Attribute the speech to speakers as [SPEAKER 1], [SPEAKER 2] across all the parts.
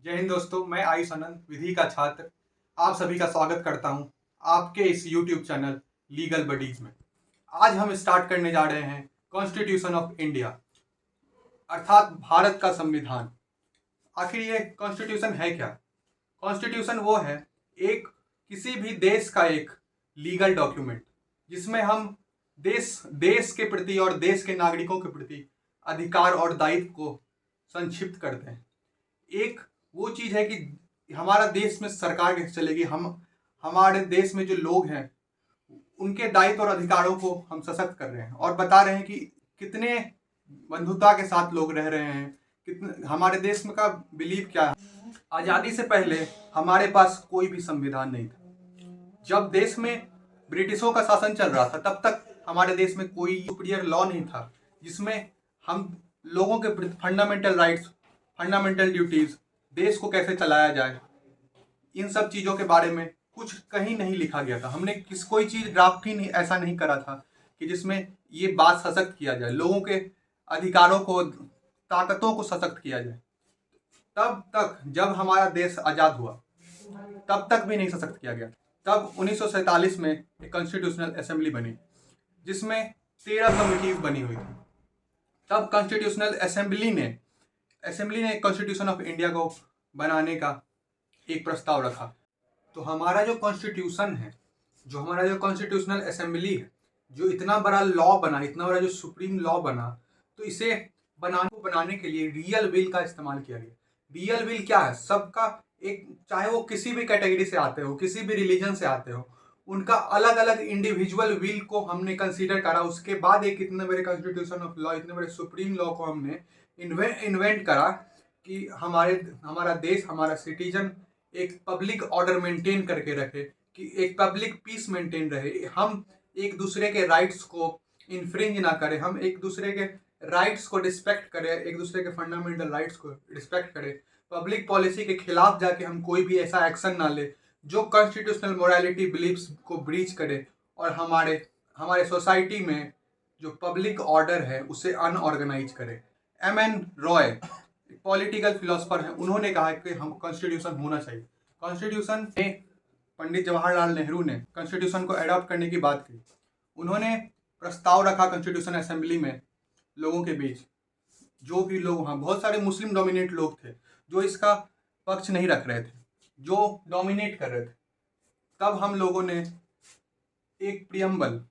[SPEAKER 1] जय हिंद दोस्तों, मैं आयुष आनंद विधि का छात्र आप सभी का स्वागत करता हूं आपके इस यूट्यूब चैनल लीगल बडीज में। आज हम स्टार्ट करने जा रहे हैं कॉन्स्टिट्यूशन ऑफ इंडिया अर्थात भारत का संविधान। आखिर ये कॉन्स्टिट्यूशन है क्या? कॉन्स्टिट्यूशन वो है एक किसी भी देश का एक लीगल डॉक्यूमेंट जिसमें हम देश देश के प्रति और देश के नागरिकों के प्रति अधिकार और दायित्व को संक्षिप्त करते हैं। एक वो चीज़ है कि हमारा देश में सरकार कैसे चलेगी, हम हमारे देश में जो लोग हैं उनके दायित्व और अधिकारों को हम सशक्त कर रहे हैं और बता रहे हैं कि कितने बंधुता के साथ लोग रह रहे हैं, कितने हमारे देश में का बिलीव क्या है। आज़ादी से पहले हमारे पास कोई भी संविधान नहीं था। जब देश में ब्रिटिशों का शासन चल रहा था तब तक हमारे देश में कोई सुपीरियर लॉ नहीं था जिसमें हम लोगों के फंडामेंटल राइट्स, फंडामेंटल ड्यूटीज़, देश को कैसे चलाया जाए, इन सब चीज़ों के बारे में कुछ कहीं नहीं लिखा गया था। हमने कोई चीज़ ड्राफ्ट ही नहीं ऐसा नहीं करा था कि जिसमें ये बात सशक्त किया जाए, लोगों के अधिकारों को, ताकतों को सशक्त किया जाए। तब तक जब हमारा देश आज़ाद हुआ तब तक भी नहीं सशक्त किया गया। तब 1947 में एक कॉन्स्टिट्यूशनल असेंबली बनी जिसमें 13 कमिटीज बनी हुई थी। तब कॉन्स्टिट्यूशनल असेंबली ने कॉन्स्टिट्यूशन ऑफ इंडिया को बनाने का एक प्रस्ताव रखा। तो हमारा जो कॉन्स्टिट्यूशन है, जो हमारा जो कॉन्स्टिट्यूशनल असेंबली है, जो इतना बड़ा लॉ बना, इतना बड़ा जो सुप्रीम लॉ बना, तो इसे बनाने के लिए रियल विल का इस्तेमाल किया गया। रियल विल क्या है? सबका एक, चाहे वो किसी भी कैटेगरी से आते हो, किसी भी रिलीजन से आते हो, उनका अलग अलग इंडिविजुअल विल को हमने कंसीडर करा। उसके बाद एक इतने बड़े कॉन्स्टिट्यूशन ऑफ लॉ, इतने बड़े सुप्रीम लॉ को हमने इन्वेंट करा कि हमारा देश, हमारा सिटीजन एक पब्लिक ऑर्डर मेंटेन करके रखे, कि एक पब्लिक पीस मेंटेन रहे, हम एक दूसरे के राइट्स को इन्फ्रिंज ना करें, हम एक दूसरे के राइट्स को रिस्पेक्ट करें, एक दूसरे के फंडामेंटल राइट्स को रिस्पेक्ट करें, पब्लिक पॉलिसी के खिलाफ जाके हम कोई भी ऐसा एक्शन ना ले जो कॉन्स्टिट्यूशनल मोरालिटी बिलीफ्स को ब्रीच करे और हमारे सोसाइटी में जो पब्लिक ऑर्डर है उसे अनऑर्गेनाइज करे। M.N. रॉय पॉलिटिकल फिलोसफर हैं, उन्होंने कहा कि हम कॉन्स्टिट्यूशन होना चाहिए। कॉन्स्टिट्यूशन में पंडित जवाहरलाल नेहरू ने कॉन्स्टिट्यूशन को एडॉप्ट करने की बात की। उन्होंने प्रस्ताव रखा कॉन्स्टिट्यूशन असेंबली में लोगों के बीच, जो भी लोग वहाँ, बहुत सारे मुस्लिम डोमिनेट लोग थे जो इसका पक्ष नहीं रख रहे थे, जो डोमिनेट कर रहे थे। तब हम लोगों ने एक प्रियम्बल,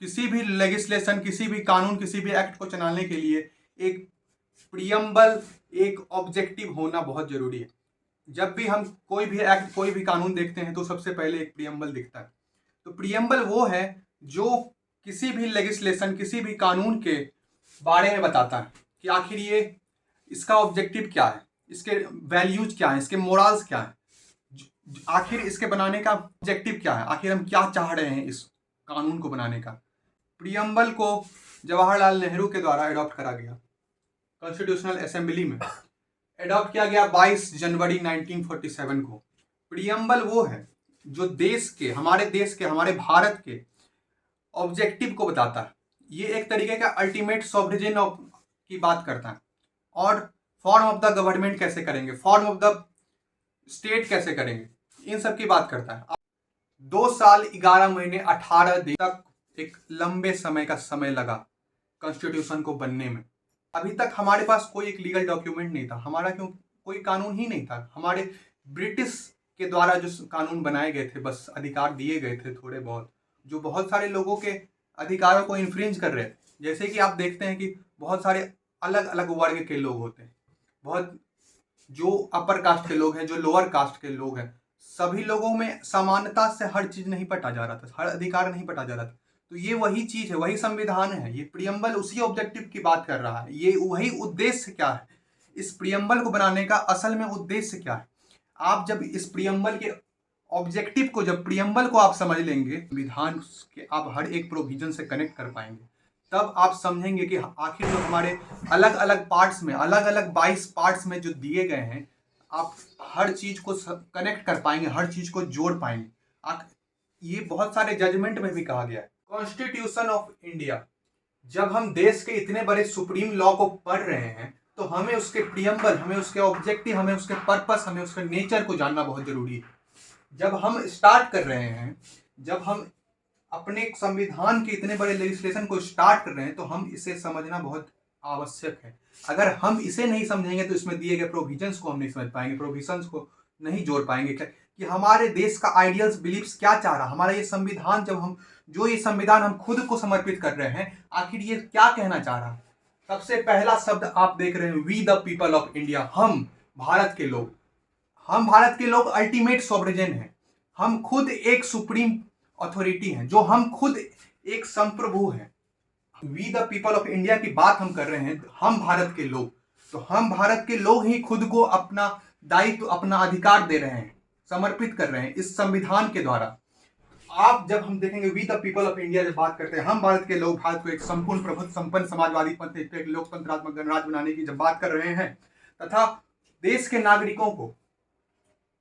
[SPEAKER 1] किसी भी लेजिस्लेशन, किसी भी कानून, किसी भी एक्ट को चलाने के लिए एक प्रियम्बल, एक ऑब्जेक्टिव होना बहुत जरूरी है। जब भी हम कोई भी एक्ट, कोई भी कानून देखते हैं तो सबसे पहले एक प्रियम्बल दिखता है। तो प्रियम्बल वो है जो किसी भी लेजिस्लेशन, किसी भी कानून के बारे में बताता है कि आखिर ये, इसका ऑब्जेक्टिव क्या है, इसके वैल्यूज क्या है, इसके मोरल्स क्या है, आखिर इसके बनाने का ऑब्जेक्टिव क्या है, आखिर हम क्या चाह रहे हैं इस कानून को बनाने का। प्रियम्बल को जवाहरलाल नेहरू के द्वारा अडॉप्ट करा गया, कॉन्स्टिट्यूशनल असेंबली में अडॉप्ट किया गया 22 जनवरी 1947 को। प्रियम्बल वो है जो हमारे भारत के ऑब्जेक्टिव को बताता है। ये एक तरीके का अल्टीमेट सॉवरेन की बात करता है और फॉर्म ऑफ द गवर्नमेंट कैसे करेंगे, फॉर्म ऑफ द स्टेट कैसे करेंगे, इन सब की बात करता है। 2 साल 11 महीने 18 दिन तक एक लंबे समय का समय लगा कॉन्स्टिट्यूशन को बनने में। अभी तक हमारे पास कोई एक लीगल डॉक्यूमेंट नहीं था, हमारा क्यों कोई कानून ही नहीं था। हमारे ब्रिटिश के द्वारा जो कानून बनाए गए थे, बस अधिकार दिए गए थे थोड़े बहुत, जो बहुत सारे लोगों के अधिकारों को इन्फ्रिंज कर रहे थे। जैसे कि आप देखते हैं कि बहुत सारे अलग अलग वर्ग के लोग होते हैं, बहुत जो अपर कास्ट के लोग हैं, जो लोअर कास्ट के लोग हैं, सभी लोगों में समानता से हर चीज़ नहीं पटा जा रहा था, हर अधिकार नहीं पटा जा रहा था। तो ये वही चीज़ है, वही संविधान है। ये प्रियम्बल उसी ऑब्जेक्टिव की बात कर रहा है। ये वही उद्देश्य क्या है, इस प्रियम्बल को बनाने का असल में उद्देश्य क्या है। आप जब इस प्रियम्बल के ऑब्जेक्टिव को, जब प्रियम्बल को आप समझ लेंगे, संविधान के आप हर एक प्रोविजन से कनेक्ट कर पाएंगे, तब आप समझेंगे कि आखिर जो हमारे अलग अलग पार्ट्स में, अलग अलग 22 पार्ट्स में जो दिए गए हैं, आप हर चीज़ को कनेक्ट कर पाएंगे, हर चीज़ को जोड़ पाएंगे। ये बहुत सारे जजमेंट में भी कहा गया है। कॉन्स्टिट्यूशन ऑफ इंडिया, जब हम देश के इतने बड़े सुप्रीम लॉ को पढ़ रहे हैं तो हमें उसके प्रियम्बल, हमें उसके ऑब्जेक्टिव, हमें उसके पर्पस, हमें उसके नेचर को जानना बहुत जरूरी है। जब हम स्टार्ट कर रहे हैं, जब हम अपने संविधान के इतने बड़े लेजिस्लेशन को स्टार्ट कर रहे हैं, तो हम इसे समझना बहुत आवश्यक है। अगर हम इसे नहीं समझेंगे तो इसमें दिए गए प्रोविजंस को हम नहीं समझ पाएंगे, प्रोविजंस को नहीं जोड़ पाएंगे कि हमारे देश का आइडियल्स, बिलीफ्स क्या चाह रहा, हमारा ये संविधान, जब हम जो ये संविधान हम खुद को समर्पित कर रहे हैं, आखिर ये क्या कहना चाह रहा है। सबसे पहला शब्द आप देख रहे हैं, we the people of India, हम भारत के लोग। हम भारत के लोग अल्टीमेट सॉवरेजन हैं। हम खुद एक सुप्रीम अथॉरिटी हैं, जो हम खुद एक संप्रभु हैं। We the people of India की बात हम कर रहे हैं, हम भारत के लोग, तो हम भारत के लोग ही खुद को अपना दायित्व, अपना अधिकार दे रहे हैं, समर्पित कर रहे हैं इस संविधान के द्वारा। आप जब हम देखेंगे we the people of India जब बात करते हैं, हम भारत के लोग भारत को एक संपूर्ण प्रभुत्व संपन्न समाजवादी एक लोकतंत्रात्मक गणराज्य बनाने की जब बात कर रहे हैं, तथा देश के नागरिकों को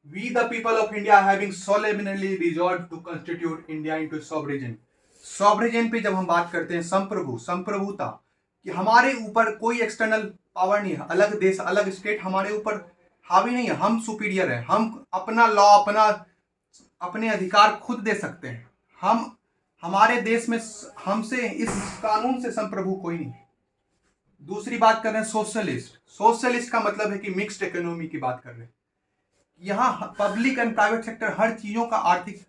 [SPEAKER 1] we the people of India having solemnly resolved to constitute India into sovereign। सॉवरेजन पे जब हम बात करते हैं, संप्रभु, संप्रभुता, कि हमारे ऊपर कोई एक्सटर्नल पावर नहीं है, अलग देश, अलग स्टेट हमारे ऊपर हावी नहीं है, हम सुपीरियर है, हम अपना लॉ, अपने अधिकार खुद दे सकते हैं। हम, हमारे देश में हमसे इस कानून से संप्रभु कोई नहीं। दूसरी बात कर रहे हैं सोशलिस्ट। सोशलिस्ट का मतलब है कि मिक्स्ड इकोनॉमी की बात कर रहे हैं। यहाँ पब्लिक एंड प्राइवेट सेक्टर हर चीजों का आर्थिक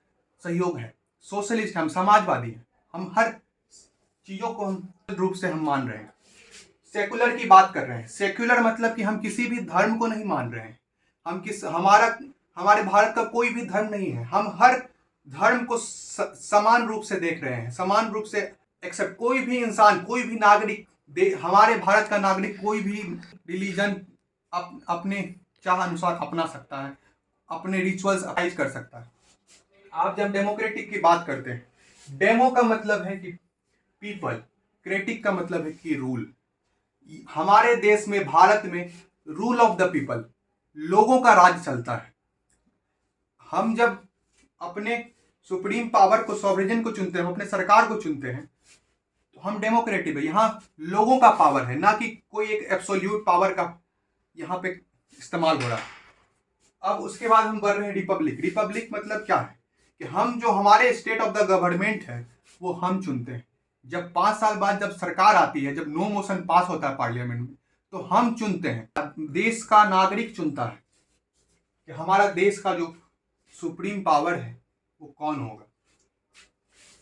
[SPEAKER 1] सहयोग है। सोशलिस्ट, हम समाजवादी हैं, हम हर चीजों को हम रूप से हम मान रहे हैं। सेकुलर की बात कर रहे हैं। सेकुलर मतलब कि हम किसी भी धर्म को नहीं मान रहे हैं। हमारे भारत का कोई भी धर्म नहीं है। हम हर धर्म को समान रूप से देख रहे हैं, समान रूप से एक्सेप्ट। कोई भी इंसान, कोई भी नागरिक, हमारे भारत का नागरिक कोई भी रिलीजन अपने चाह अनुसार अपना सकता है, अपने रिचुअल्स अप्लाई कर सकता है। आप जब डेमोक्रेटिक की बात करते हैं, डेमो का मतलब है कि पीपल, क्रेटिक का मतलब है कि रूल। हमारे देश में, भारत में रूल ऑफ द पीपल, लोगों का राज चलता है। हम जब अपने सुप्रीम पावर को, सॉवरेजन को चुनते हैं, अपने सरकार को चुनते हैं, तो हम डेमोक्रेटिक है। यहाँ लोगों का पावर है, ना कि कोई एक एब्सोल्यूट पावर का यहाँ पे इस्तेमाल हो रहा है। अब उसके बाद हम बढ़ रहे हैं रिपब्लिक। रिपब्लिक मतलब क्या है कि हम, जो हमारे स्टेट ऑफ द गवर्नमेंट है, वो हम चुनते हैं। जब 5 साल बाद जब सरकार आती है, जब नो मोशन पास होता है पार्लियामेंट में, तो हम चुनते हैं, देश का नागरिक चुनता है कि हमारा देश का जो सुप्रीम पावर है वो कौन होगा।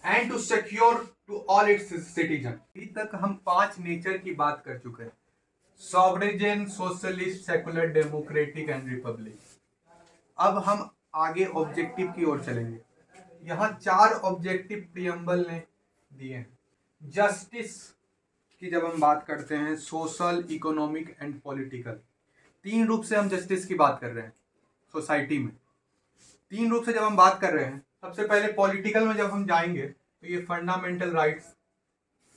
[SPEAKER 1] And to secure to all its citizen. अभी तक हम 5 नेचर की बात कर चुके हैं, sovereign, socialist, secular, democratic and republic. अब हम आगे ऑब्जेक्टिव की ओर चलेंगे। यहाँ 4 ऑब्जेक्टिव प्रियम्बल ने दिए हैं। जस्टिस की जब हम बात करते हैं, सोशल, इकोनॉमिक एंड पॉलिटिकल, 3 रूप से हम जस्टिस की बात कर रहे हैं सोसाइटी में। 3 रूप से जब हम बात कर रहे हैं, सबसे पहले पॉलिटिकल में जब हम जाएंगे तो ये फंडामेंटल राइट्स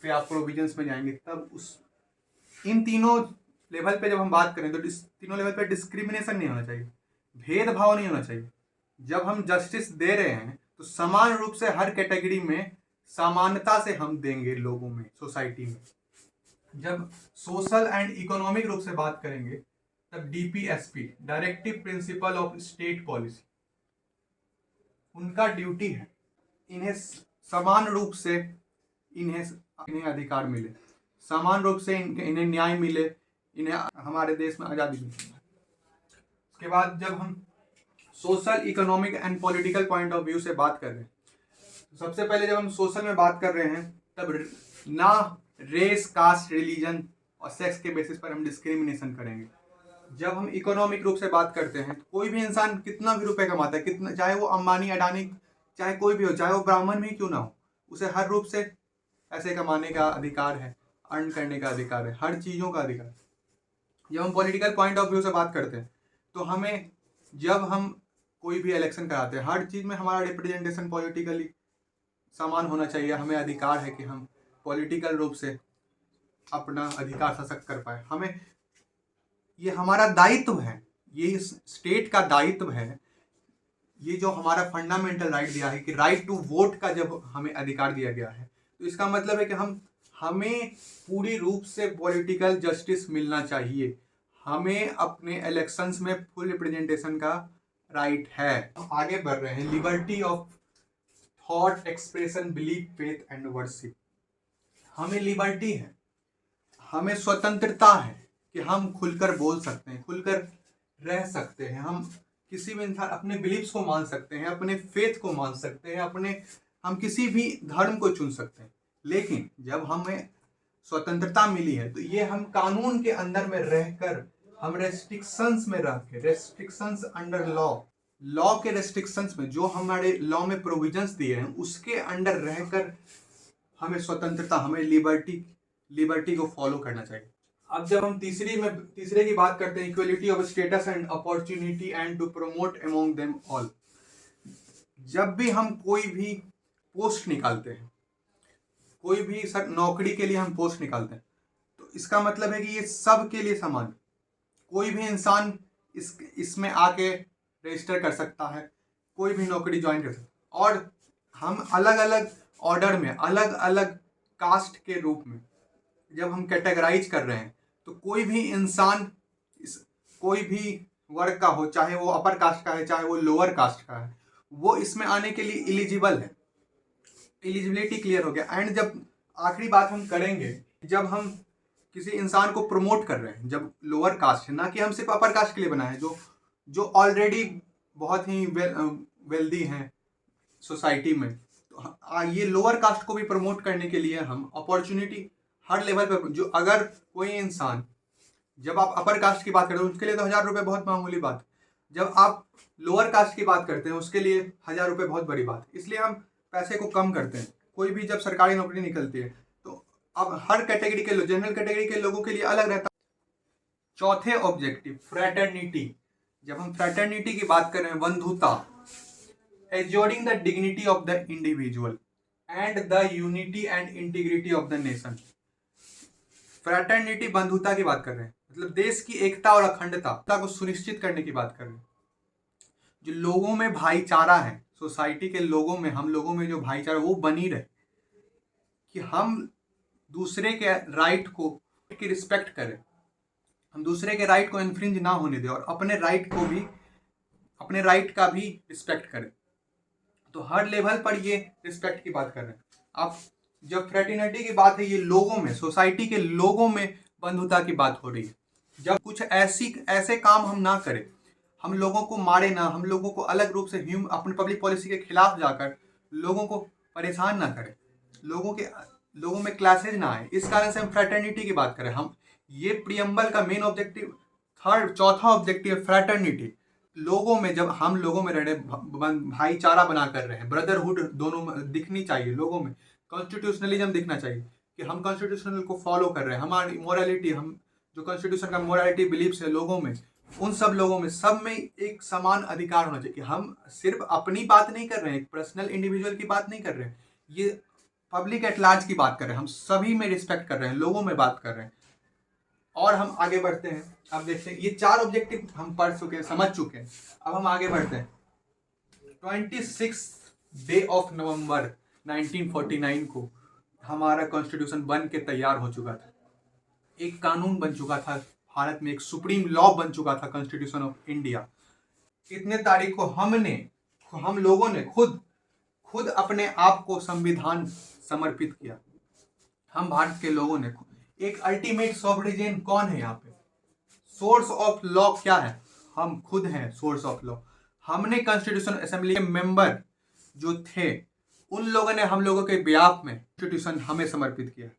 [SPEAKER 1] पे आप प्रोविजंस में जाएंगे, तब इन तीनों लेवल पे जब हम बात करें तो तीनों लेवल पे डिस्क्रिमिनेशन नहीं होना चाहिए, भेदभाव नहीं होना चाहिए। जब हम जस्टिस दे रहे हैं तो समान रूप से हर कैटेगरी में समानता से हम देंगे लोगों में, सोसाइटी में। जब सोशल एंड इकोनॉमिक रूप से बात करेंगे तब DPSP, directive principle of state policy, उनका ड्यूटी है इन्हें समान रूप से इन्हें अधिकार मिले, समान रूप से इन्हें न्याय मिले, इन्हें हमारे देश में आज़ादी मिले। उसके बाद जब हम social, economic and political point of view से बात कर रहे हैं, सबसे पहले जब हम सोशल में बात कर रहे हैं तब ना रेस, कास्ट, रिलीजन और सेक्स के बेसिस पर हम डिस्क्रिमिनेशन करेंगे। जब हम इकोनॉमिक रूप से बात करते हैं तो कोई भी इंसान कितना भी रुपए कमाता है, कितना, चाहे वो अंबानी, अडानी, चाहे कोई भी हो, चाहे वो ब्राह्मण भी क्यों ना हो, उसे हर रूप से पैसे कमाने का अधिकार है, अर्न करने का अधिकार है, हर चीज़ों का अधिकार है। जब हम पॉलिटिकल पॉइंट ऑफ व्यू से बात करते हैं तो हमें, जब हम कोई भी इलेक्शन कराते हैं, हर चीज़ में हमारा रिप्रेजेंटेशन पॉलिटिकली समान होना चाहिए। हमें अधिकार है कि हम पॉलिटिकल रूप से अपना अधिकार सशक्त कर पाए। हमें, ये हमारा दायित्व है, ये स्टेट का दायित्व है। ये जो हमारा फंडामेंटल राइट दिया है कि राइट टू वोट का जब हमें अधिकार दिया गया है, तो इसका मतलब है कि हमें पूरी रूप से पॉलिटिकल जस्टिस मिलना चाहिए। हमें अपने इलेक्शंस में फुल रिप्रेजेंटेशन का राइट है। हम आगे बढ़ रहे हैं। Liberty of thought, expression, belief, faith and worship. हमें लिबर्टी है, हमें स्वतंत्रता है कि हम खुलकर बोल सकते हैं, खुलकर रह सकते हैं। हम किसी भी इंसान अपने बिलीफ्स को मान सकते हैं, अपने फेथ को मान सकते हैं, हम किसी भी धर्म को चुन सकते हैं। लेकिन जब हमें स्वतंत्रता मिली है तो ये हम कानून के अंदर में रहकर, हम रेस्ट्रिक्शंस में रह के, रेस्ट्रिक्शंस अंडर लॉ के रेस्ट्रिक्शंस में, जो हमारे लॉ में प्रोविजंस दिए हैं उसके अंडर रहकर हमें स्वतंत्रता, हमें लिबर्टी को फॉलो करना चाहिए। अब जब हम तीसरे की बात करते हैं, equality of status and opportunity and to promote among them all. जब भी हम कोई भी पोस्ट निकालते हैं, कोई भी नौकरी के लिए हम पोस्ट निकालते हैं, तो इसका मतलब है कि ये सब के लिए समान। कोई भी इंसान इसमें आके रजिस्टर कर सकता है, कोई भी नौकरी ज्वाइन कर सकता है। और हम अलग अलग ऑर्डर में, अलग अलग कास्ट के रूप में जब हम कैटेगराइज कर रहे हैं, तो कोई भी इंसान कोई भी वर्ग का हो, चाहे वो अपर कास्ट का है चाहे वो लोअर कास्ट का है, वो इसमें आने के लिए एलिजिबल है। एलिजिबिलिटी क्लियर हो गया। एंड जब आखिरी बात हम करेंगे, जब हम किसी इंसान को प्रमोट कर रहे हैं, जब लोअर कास्ट है, ना कि हम सिर्फ अपर कास्ट के लिए बनाए हैं, जो ऑलरेडी बहुत ही वेल्दी हैं सोसाइटी में, तो ये लोअर कास्ट को भी प्रमोट करने के लिए हम अपॉर्चुनिटी हर लेवल पर, जो अगर कोई इंसान, जब आप अपर कास्ट की बात करते हैं उसके लिए तो 1000 रुपये बहुत मामूली बात, जब आप लोअर कास्ट की बात करते हैं उसके लिए 1000 रुपये बहुत बड़ी बात। इसलिए हम पैसे को कम करते हैं। कोई भी जब सरकारी नौकरी निकलती है तो अब हर कैटेगरी के लोग, जनरल कैटेगरी के लोगों के लिए अलग रहता है। चौथे ऑब्जेक्टिव, फ्रैटर्निटी। जब हम फ्रैटर्निटी की बात कर रहे हैं, बंधुता, assuring the dignity of the individual and the unity and integrity of the nation. Fraternity, बंधुता की बात कर रहे हैं, मतलब देश की एकता और अखंडता को सुनिश्चित करने की बात कर रहे हैं। जो लोगों में भाईचारा है, सोसाइटी के लोगों में, हम लोगों में जो भाईचारा वो बनी रहे, कि हम दूसरे के राइट की रिस्पेक्ट करें, हम दूसरे के राइट को इन्फ्रिंज ना होने दें और अपने राइट का भी रिस्पेक्ट करें। तो हर लेवल पर ये रिस्पेक्ट की बात कर रहे हैं। अब जब फ्रेटर्निटी की बात है, ये लोगों में, सोसाइटी के लोगों में बंधुता की बात हो रही है। जब कुछ ऐसे काम हम ना करें, हम लोगों को मारे ना, हम लोगों को अलग रूप से अपनी पब्लिक पॉलिसी के खिलाफ जाकर लोगों को परेशान ना करें, लोगों में क्लासेज ना आए, इस कारण से हम फ्रेटर्निटी की बात करें। हम ये प्रियम्बल का मेन ऑब्जेक्टिव, चौथा ऑब्जेक्टिव फ्रेटर्निटी। लोगों में, जब हम लोगों में रह रहे, भाईचारा बना कर रहे हैं, ब्रदरहुड दोनों में दिखनी चाहिए लोगों में, कॉन्स्टिट्यूशनलिज्म दिखना चाहिए कि हम कॉन्स्टिट्यूशनल को फॉलो कर रहे हैं, हमारी मोरालिटी, हम जो कॉन्स्टिट्यूशन का मोरालिटी बिलीव्स है लोगों में, उन सब लोगों में, सब में एक समान अधिकार होना चाहिए। कि हम सिर्फ अपनी बात नहीं कर रहे हैं, एक पर्सनल इंडिविजुअल की बात नहीं कर रहे हैं, ये पब्लिक एट लार्ज की बात कर रहे हैं, हम सभी में रिस्पेक्ट कर रहे हैं, लोगों में बात कर रहे हैं। और हम आगे बढ़ते हैं। अब देखते हैं, ये 4 ऑब्जेक्टिव हम पढ़ चुके हैं, समझ चुके हैं। अब हम आगे बढ़ते हैं। 26 डे ऑफ नवंबर 1949 को हमारा कॉन्स्टिट्यूशन बन के तैयार हो चुका था, एक कानून बन चुका था भारत में, एक सुप्रीम लॉ बन चुका था कॉन्स्टिट्यूशन ऑफ इंडिया। कितने तारीख को हम लोगों ने खुद अपने आप को संविधान समर्पित किया। हम भारत के लोगों ने एक अल्टीमेट सॉवरेन कौन है यहाँ पे, सोर्स ऑफ लॉ क्या है, हम खुद हैं सोर्स ऑफ लॉ। हमने कॉन्स्टिट्यूशन असेंबली के मेंबर जो थे, उन लोगों ने हम लोगों के बिहाफ में कॉन्स्टिट्यूशन हमें समर्पित किया।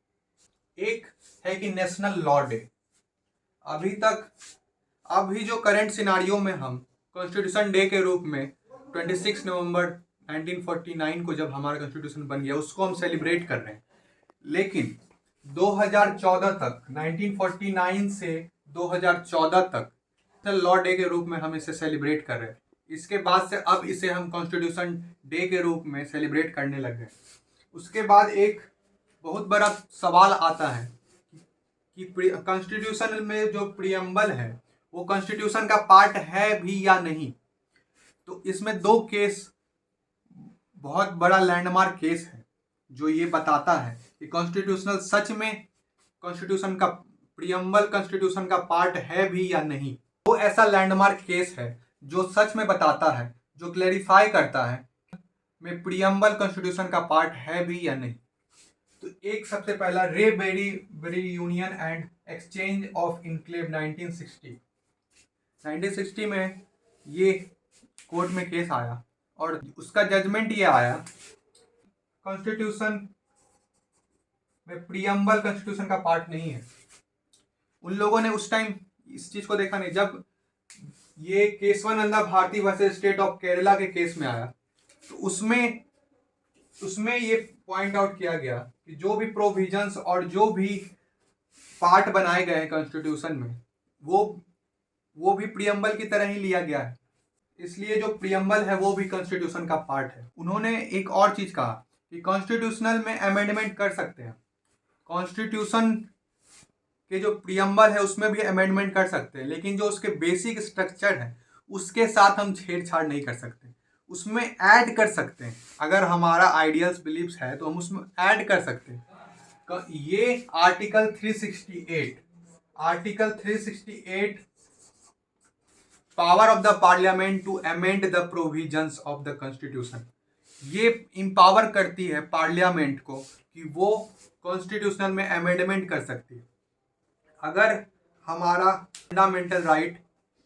[SPEAKER 1] एक है कि नेशनल लॉ डे। अभी जो करंट सिनारियो में हम कॉन्स्टिट्यूशन डे के रूप में 26 नवंबर 1949 को जब हमारा कॉन्स्टिट्यूशन बन गया, उसको हम सेलिब्रेट कर रहे हैं। लेकिन 2014 तक, 1949 से 2014 तक लॉ डे के रूप में हम इसे सेलिब्रेट कर रहे हैं। इसके बाद से अब इसे हम कॉन्स्टिट्यूशन डे के रूप में सेलिब्रेट करने लग गए। उसके बाद एक बहुत बड़ा सवाल आता है कि कॉन्स्टिट्यूशन में जो प्रियम्बल है वो कॉन्स्टिट्यूशन का पार्ट है भी या नहीं। तो इसमें 2 केस, बहुत बड़ा लैंडमार्क केस है जो ये बताता है कि कॉन्स्टिट्यूशनल सच में कॉन्स्टिट्यूशन का प्रियम्बल कॉन्स्टिट्यूशन का पार्ट है भी या नहीं। वो ऐसा लैंडमार्क केस है जो सच में बताता है, जो क्लेरिफाई करता है में प्रियम्बल कॉन्स्टिट्यूशन का पार्ट है भी या नहीं। तो एक सबसे पहला re Berubari union and exchange of enclave 1960 में ये कोर्ट में केस आया और उसका जजमेंट ये आया कॉन्स्टिट्यूशन में प्रियम्बल कॉन्स्टिट्यूशन का पार्ट नहीं है। उन लोगों ने उस टाइम इस चीज को देखा नहीं। जब ये Kesavananda Bharati versus state of Kerala के केस में आया तो उसमें ये पॉइंट आउट किया गया कि जो भी प्रोविजंस और जो भी पार्ट बनाए गए हैं कॉन्स्टिट्यूशन में वो भी प्रियम्बल की तरह ही लिया गया है। इसलिए जो प्रियम्बल है वो भी कॉन्स्टिट्यूशन का पार्ट है। उन्होंने एक और चीज कहा कि कॉन्स्टिट्यूशनल में अमेंडमेंट कर सकते हैं, कॉन्स्टिट्यूशन के जो प्रियम्बल है उसमें भी अमेंडमेंट कर सकते हैं, लेकिन जो उसके बेसिक स्ट्रक्चर है उसके साथ हम छेड़छाड़ नहीं कर सकते। उसमें ऐड कर सकते हैं, अगर हमारा आइडियल्स बिलीव्स है तो हम उसमें ऐड कर सकते हैं। ये article 368 power of the parliament to amend the provisions of the constitution, ये इंपावर करती है पार्लियामेंट को कि वो कॉन्स्टिट्यूशनल में अमेंडमेंट कर सकती है अगर हमारा फंडामेंटल राइट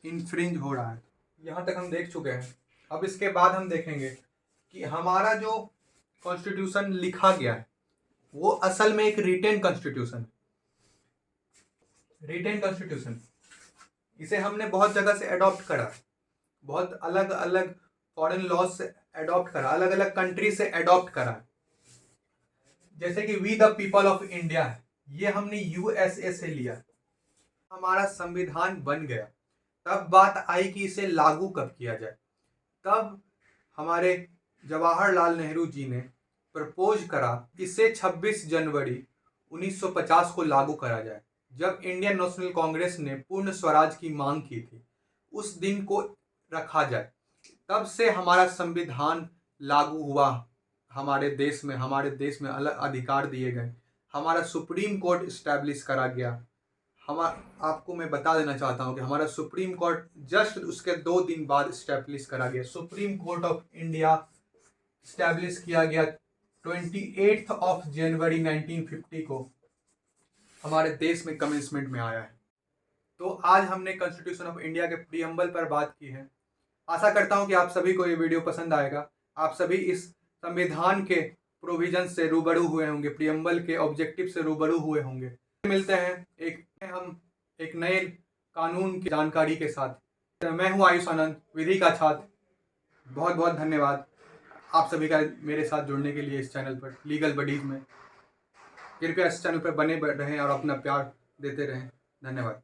[SPEAKER 1] इन्फ्रिंज हो रहा है। यहाँ तक हम देख चुके हैं। अब इसके बाद हम देखेंगे कि हमारा जो कॉन्स्टिट्यूशन लिखा गया है वो असल में एक रिटेन कॉन्स्टिट्यूशन, इसे हमने बहुत जगह से अडॉप्ट करा, बहुत अलग अलग फॉरेन लॉज से अडॉप्ट करा, अलग अलग कंट्री से अडॉप्ट करा। जैसे कि we the people of India है, ये हमने यूएसए से लिया। हमारा संविधान बन गया, तब बात आई कि इसे लागू कब किया जाए। तब हमारे जवाहरलाल नेहरू जी ने प्रपोज करा इसे 26 जनवरी 1950 को लागू करा जाए। जब इंडियन नेशनल कांग्रेस ने पूर्ण स्वराज की मांग की थी, उस दिन को रखा जाए। तब से हमारा संविधान लागू हुआ। हमारे देश में अलग अधिकार दिए गए। हमारा सुप्रीम कोर्ट इस्टेब्लिश करा गया। आपको मैं बता देना चाहता हूँ कि हमारा सुप्रीम कोर्ट जस्ट उसके 2 दिन बाद इस्टेब्लिश करा गया। Supreme court of India establish किया गया 28 ऑफ जनवरी 1950 को हमारे देश में कमेंसमेंट में आया है। तो आज हमने कॉन्स्टिट्यूशन ऑफ इंडिया के प्रियम्बल पर बात की है। आशा करता हूँ कि आप सभी को ये वीडियो पसंद आएगा। आप सभी इस संविधान के प्रोविजन से रूबरू हुए होंगे, प्रियम्बल के ऑब्जेक्टिव से रूबरू हुए होंगे। मिलते हैं हम एक नए कानून की जानकारी के साथ। मैं हूं आयुष आनंद, विधि का छात्र। बहुत बहुत धन्यवाद आप सभी का मेरे साथ जुड़ने के लिए इस चैनल पर लीगल बडीज में। कृपया इस चैनल पर बने रहें और अपना प्यार देते रहें। धन्यवाद।